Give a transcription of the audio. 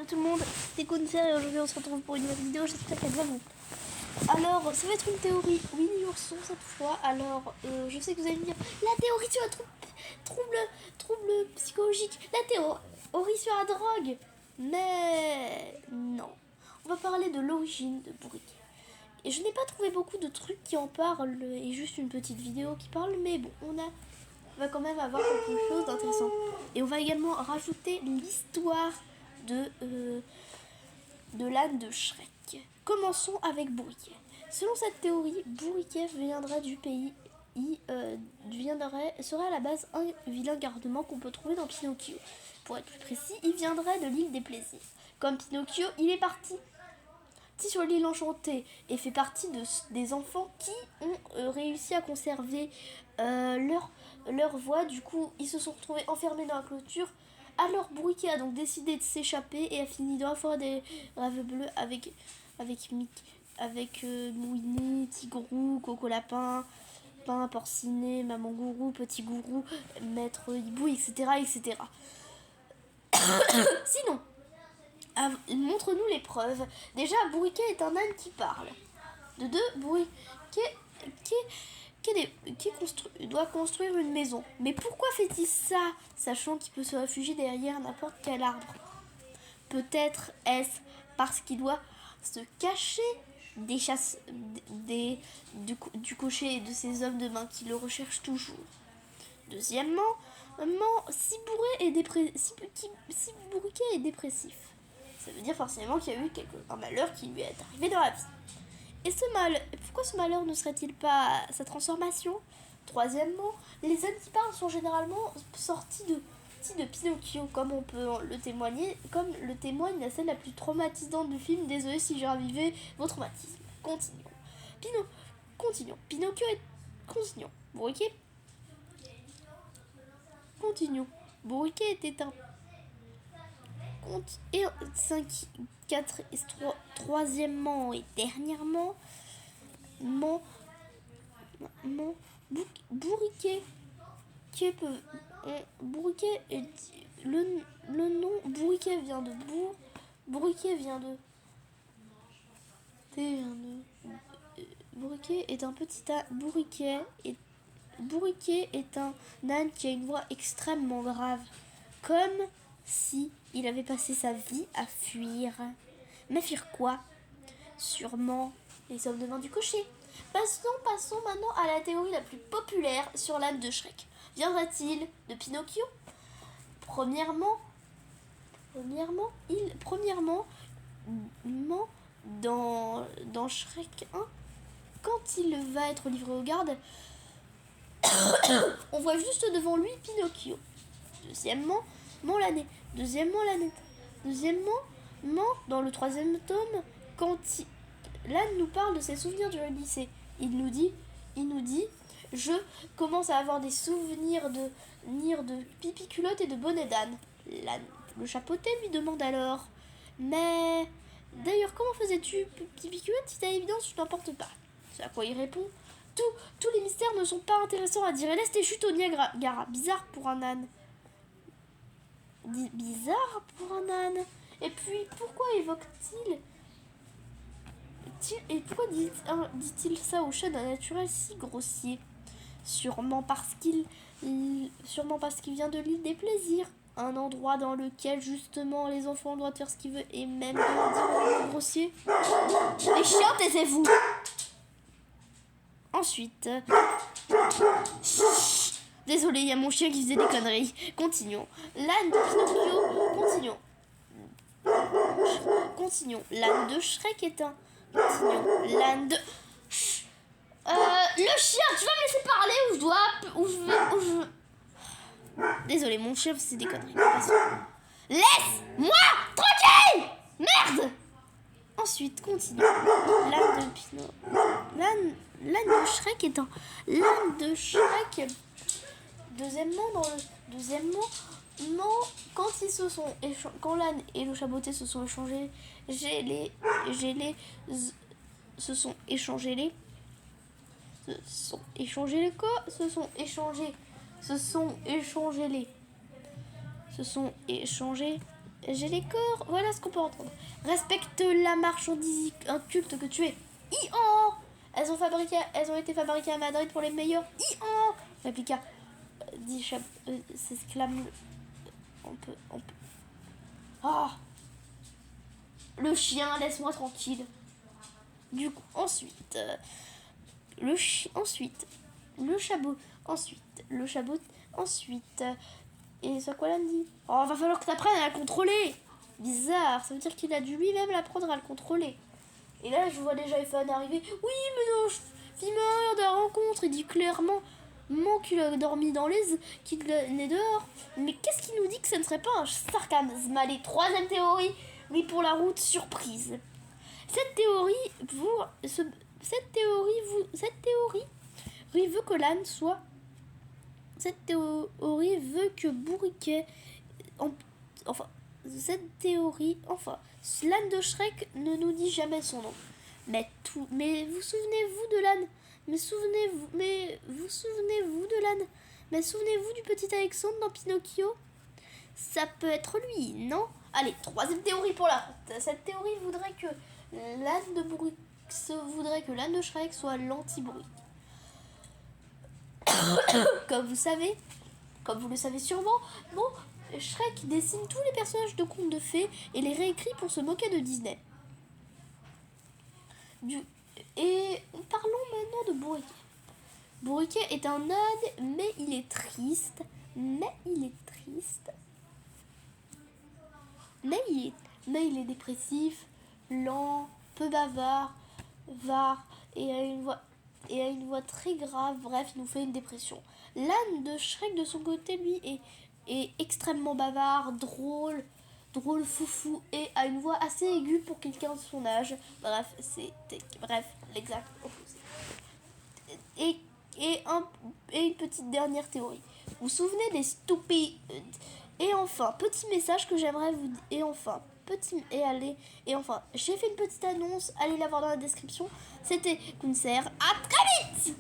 Hello tout le monde, c'est Kunser et aujourd'hui on se retrouve pour une nouvelle vidéo, j'espère qu'elle va vous. Alors, ça va être une théorie Winnie Ourson cette fois. Alors, je sais que vous allez me dire, la théorie sur un trouble psychologique, la théorie sur la drogue. Mais non, on va parler de l'origine de Bourriquet. Et je n'ai pas trouvé beaucoup de trucs qui en parlent, et juste une petite vidéo qui parle, mais bon, on va quand même avoir quelque chose d'intéressant. Et on va également rajouter l'histoire de l'âne de Shrek. Commençons avec Bourriquet. Selon cette théorie, Bourriquet viendrait du pays, serait à la base un vilain gardement qu'on peut trouver dans Pinocchio. Pour être plus précis, il viendrait de l'île des plaisirs. Comme Pinocchio, il est parti sur l'île enchantée et fait partie des enfants qui ont réussi à conserver leur voix. Du coup, ils se sont retrouvés enfermés dans la clôture. Alors Bourriquet a donc décidé de s'échapper et a fini dans la forêt des rêves bleus avec Mouinet, Tigrou, Coco Lapin, Pain, Porcinet, Maman Gourou, Petit Gourou, Maître Hibou, etc. etc. Sinon, montre-nous les preuves. Déjà, Bourriquet est un âne qui parle. De deux, Bourriquet doit construire une maison. Mais pourquoi fait-il ça, sachant qu'il peut se réfugier derrière n'importe quel arbre? Peut-être est-ce parce qu'il doit se cacher du cocher et de ces hommes de main qui le recherchent toujours. Deuxièmement, si Bourriquet est dépressif, ça veut dire forcément qu'il y a eu un malheur qui lui est arrivé dans la vie. Et pourquoi ce malheur ne serait-il pas sa transformation? Troisièmement, les ânes qui parlent sont généralement sortis de Pinocchio, comme le témoigne la scène la plus traumatisante du film. Désolé si j'ai ravivé vos traumatismes. Continuons. Continuons. Bourriquet était un conte. Et troisièmement et dernièrement, Bourriquet le nom Bourriquet vient de Bourriquet est un petit Bourriquet est un âne qui a une voix extrêmement grave, comme si il avait passé sa vie à fuir. Mais fuir quoi? Sûrement les hommes de main du cocher. Passons maintenant à la théorie la plus populaire sur l'âne de Shrek. Viendra-t-il de Pinocchio? Premièrement, dans Shrek 1, quand il va être livré aux gardes, on voit juste devant lui Pinocchio. Deuxièmement, l'année. Deuxièmement, dans le troisième tome, quand l'âne nous parle de ses souvenirs du lycée, il nous dit, je commence à avoir des souvenirs de pipi culotte et de bonnet d'âne. Le chapeauté lui demande alors, mais d'ailleurs comment faisais-tu pipi culotte si t'as évidence je n'en porte pas? C'est à quoi il répond, tous les mystères ne sont pas intéressants à dire. Et laisse tes chutes au Niagara. Bizarre pour un âne. Et puis, pourquoi évoque-t-il et pourquoi dit-il ça au chat d'un naturel si grossier? Sûrement parce qu'il vient de l'île des plaisirs, un endroit dans lequel justement les enfants doivent faire ce qu'ils veulent et même dire grossier. Les chiens, taisez-vous. Ensuite, désolé, il y a mon chien qui faisait des conneries. Continuons. L'âne de Pinocchio. Continuons. L'âne de Shrek est un. Continuons. L'âne de. Le chien, tu vas me laisser parler ou je vais. Désolé, mon chien faisait des conneries. Laisse-moi tranquille. Merde. Ensuite, continuons. L'âne de Shrek est un. L'âne de Shrek. Deuxièmement, quand l'âne et le chaboté se sont échangés, j'ai les corps. Voilà ce qu'on peut entendre. Respecte la marchandise inculte que tu es. I-oh. Elles ont été fabriquées à Madrid pour les meilleurs. I-oh. Répliqua. S'exclame. On peut. Oh. Le chien, laisse-moi tranquille. Du coup, ensuite. Le chabot. Ensuite. Et c'est quoi lundi? Oh, va falloir que t'apprennes à le contrôler. Bizarre, ça veut dire qu'il a dû lui-même l'apprendre à le contrôler. Et là, je vois déjà Ethan arriver. Oui, mais non, fumeur de la rencontre. Il dit clairement qu'il a dormi qu'il est dehors. Mais qu'est-ce qui nous dit que ce ne serait pas un sarcasme? Allez, troisième théorie, oui, pour la route surprise. Cette théorie veut que l'âne soit. Cette théorie veut que Bourriquet. L'âne de Shrek ne nous dit jamais son nom. Mais vous souvenez-vous de l'âne? Mais souvenez-vous de l'âne? Mais souvenez-vous du petit Alexandre dans Pinocchio? Ça peut être lui, non? Allez, troisième théorie pour la route. Cette théorie voudrait que l'âne de Shrek soit l'anti-Bourrique. Comme vous le savez sûrement, Shrek dessine tous les personnages de contes de fées et les réécrit pour se moquer de Disney. Et parlons maintenant de Bourriquet. Bourriquet est un âne, mais il est triste. Mais il est dépressif, lent, peu bavard, et a une voix très grave. Bref, il nous fait une dépression. L'âne de Shrek, de son côté, lui, est extrêmement bavard, drôle foufou, et a une voix assez aiguë pour quelqu'un de son âge. Bref, l'exact opposé. Et une petite dernière théorie. Vous vous souvenez des stupides? Et enfin, petit message que j'aimerais vous dire. Et enfin, j'ai fait une petite annonce, allez la voir dans la description. C'était Kunser, à très vite!